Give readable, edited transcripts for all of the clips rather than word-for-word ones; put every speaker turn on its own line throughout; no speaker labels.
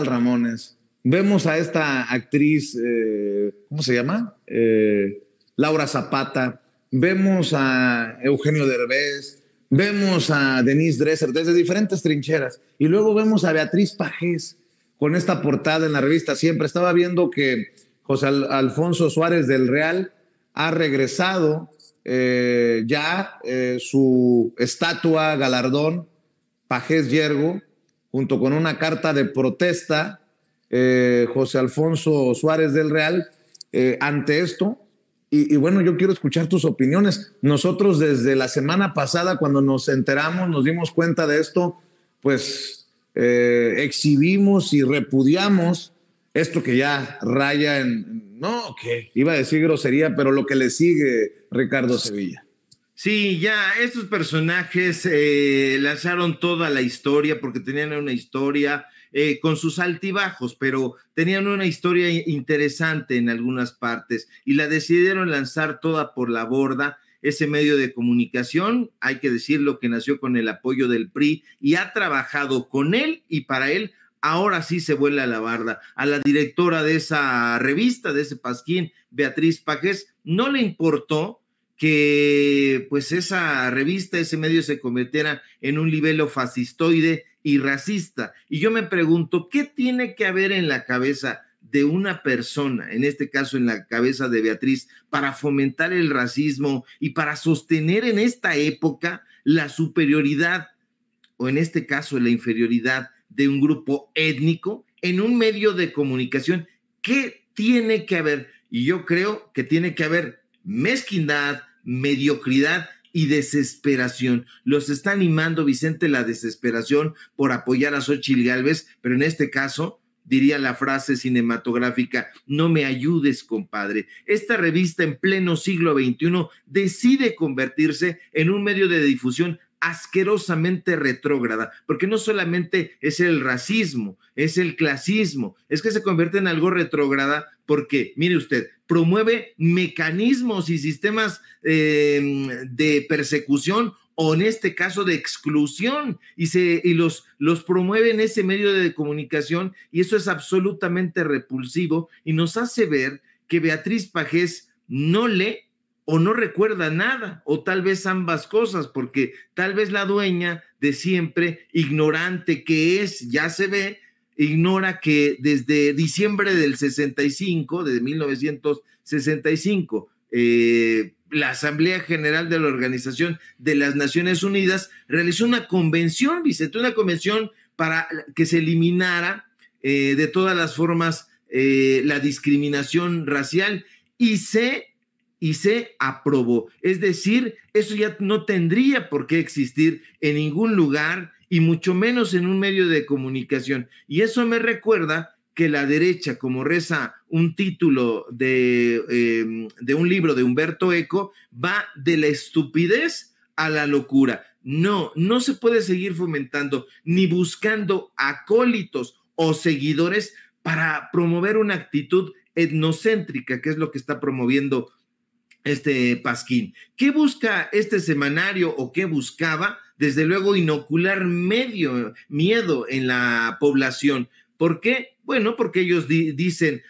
Adal Ramones, vemos a esta actriz, ¿cómo se llama? Laura Zapata, vemos a Eugenio Derbez, vemos a Denise Dresser desde diferentes trincheras, y luego vemos a Beatriz Pajés con esta portada en la revista Siempre. Estaba viendo que José Alfonso Suárez del Real ha regresado su estatua, galardón, Pajés Yergo, junto con una carta de protesta, José Alfonso Suárez del Real, ante esto. Y bueno, yo quiero escuchar tus opiniones. Nosotros desde la semana pasada, cuando nos enteramos, nos dimos cuenta de esto, pues exhibimos y repudiamos esto que ya raya en, no, que iba a decir grosería, pero lo que le sigue, Ricardo Sevilla.
Sí, ya estos personajes lanzaron toda la historia porque tenían una historia con sus altibajos, pero tenían una historia interesante en algunas partes y la decidieron lanzar toda por la borda. Ese medio de comunicación, hay que decirlo, que nació con el apoyo del PRI y ha trabajado con él y para él. Ahora sí se vuela la barda. A la directora de esa revista, de ese pasquín, Beatriz Pajés, no le importó que pues esa revista, ese medio se convirtiera en un libelo fascistoide y racista. Y yo me pregunto, ¿qué tiene que haber en la cabeza de una persona, en este caso en la cabeza de Beatriz, para fomentar el racismo y para sostener en esta época la superioridad, o en este caso la inferioridad de un grupo étnico en un medio de comunicación? ¿Qué tiene que haber? Y yo creo que tiene que haber mezquindad, mediocridad y desesperación. Los está animando, Vicente, la desesperación por apoyar a Xóchitl Gálvez, pero en este caso diría la frase cinematográfica, no me ayudes, compadre. Esta revista en pleno siglo XXI decide convertirse en un medio de difusión asquerosamente retrógrada, porque no solamente es el racismo, es el clasismo, es que se convierte en algo retrógrada porque, mire usted, promueve mecanismos y sistemas de persecución o en este caso de exclusión y los promueve en ese medio de comunicación y eso es absolutamente repulsivo y nos hace ver que Beatriz Pajés no lee o no recuerda nada, o tal vez ambas cosas, porque tal vez la dueña de Siempre, ignorante que es, ya se ve, ignora que desde diciembre del 65, desde 1965, la Asamblea General de la Organización de las Naciones Unidas realizó una convención, Vicente, una convención para que se eliminara de todas las formas la discriminación racial y se aprobó. Es decir, eso ya no tendría por qué existir en ningún lugar y mucho menos en un medio de comunicación. Y eso me recuerda que la derecha, como reza un título de un libro de Humberto Eco, va de la estupidez a la locura. No se puede seguir fomentando ni buscando acólitos o seguidores para promover una actitud etnocéntrica, que es lo que está promoviendo este pasquín. ¿Qué busca este semanario o qué buscaba? Desde luego inocular miedo en la población. ¿Por qué? Bueno, porque ellos dicen,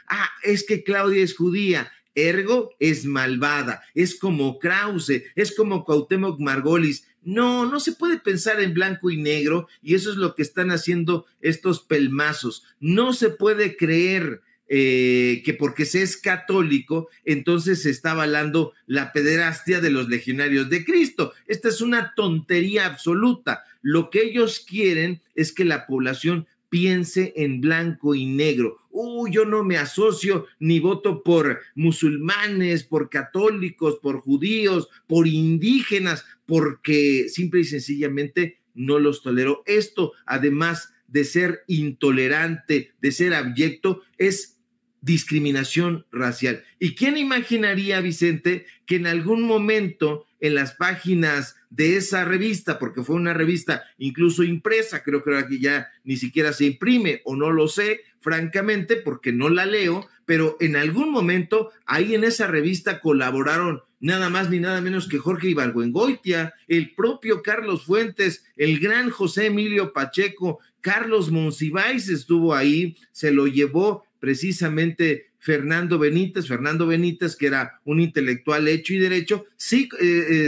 es que Claudia es judía, ergo es malvada, es como Krause, es como Cuauhtémoc Margolis. No se puede pensar en blanco y negro y eso es lo que están haciendo estos pelmazos. No se puede creer que porque se es católico, entonces se está avalando la pederastia de los legionarios de Cristo. Esta es una tontería absoluta. Lo que ellos quieren es que la población piense en blanco y negro. Yo no me asocio ni voto por musulmanes, por católicos, por judíos, por indígenas, porque simple y sencillamente no los tolero. Esto, además de ser intolerante, de ser abyecto, es discriminación racial. ¿Y quién imaginaría, Vicente, que en algún momento en las páginas de esa revista, porque fue una revista incluso impresa, creo que ya ni siquiera se imprime, o no lo sé, francamente, porque no la leo, pero en algún momento ahí en esa revista colaboraron nada más ni nada menos que Jorge Ibargüengoitia, el propio Carlos Fuentes, el gran José Emilio Pacheco, Carlos Monsiváis estuvo ahí, se lo llevó precisamente Fernando Benítez, que era un intelectual hecho y derecho. Sí,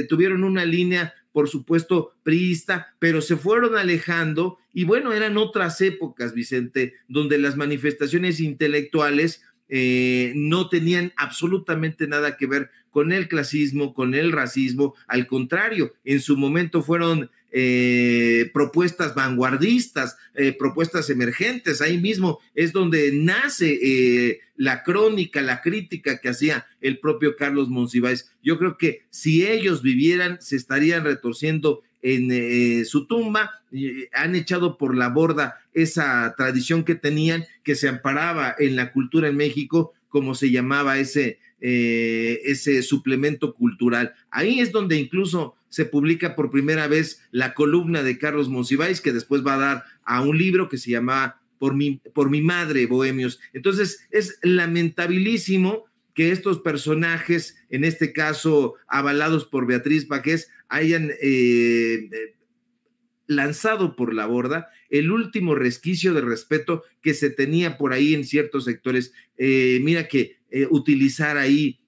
tuvieron una línea, por supuesto, priista, pero se fueron alejando, y bueno, eran otras épocas, Vicente, donde las manifestaciones intelectuales no tenían absolutamente nada que ver con el clasismo, con el racismo. Al contrario, en su momento fueron propuestas vanguardistas, propuestas emergentes. Ahí mismo es donde nace la crónica, la crítica que hacía el propio Carlos Monsiváis. Yo creo que si ellos vivieran, se estarían retorciendo en su tumba. Han echado por la borda esa tradición que tenían, que se amparaba en la cultura en México, como se llamaba ese suplemento cultural. Ahí es donde incluso se publica por primera vez la columna de Carlos Monsiváis, que después va a dar a un libro que se llama Por mi madre, Bohemios. Entonces es lamentabilísimo que estos personajes, en este caso avalados por Beatriz Pajés, hayan lanzado por la borda el último resquicio de respeto que se tenía por ahí en ciertos sectores. Mira que utilizar ahí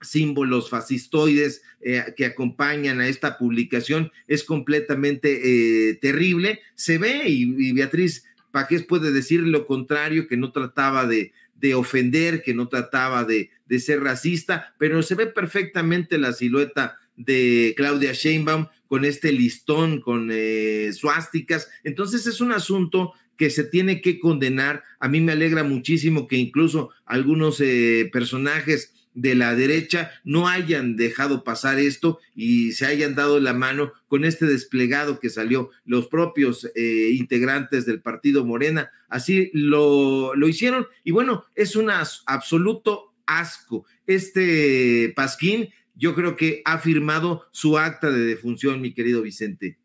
símbolos fascistoides que acompañan a esta publicación es completamente terrible. Se ve, y Beatriz Pajés puede decir lo contrario, que no trataba de ofender, que no trataba de ser racista, pero se ve perfectamente la silueta de Claudia Sheinbaum con este listón, con suásticas. Entonces es un asunto que se tiene que condenar. A mí me alegra muchísimo que incluso algunos personajes de la derecha no hayan dejado pasar esto y se hayan dado la mano con este desplegado que salió. Los propios integrantes del partido Morena así lo hicieron, y bueno, es un absoluto asco. Pasquín, yo creo que ha firmado su acta de defunción, mi querido Vicente.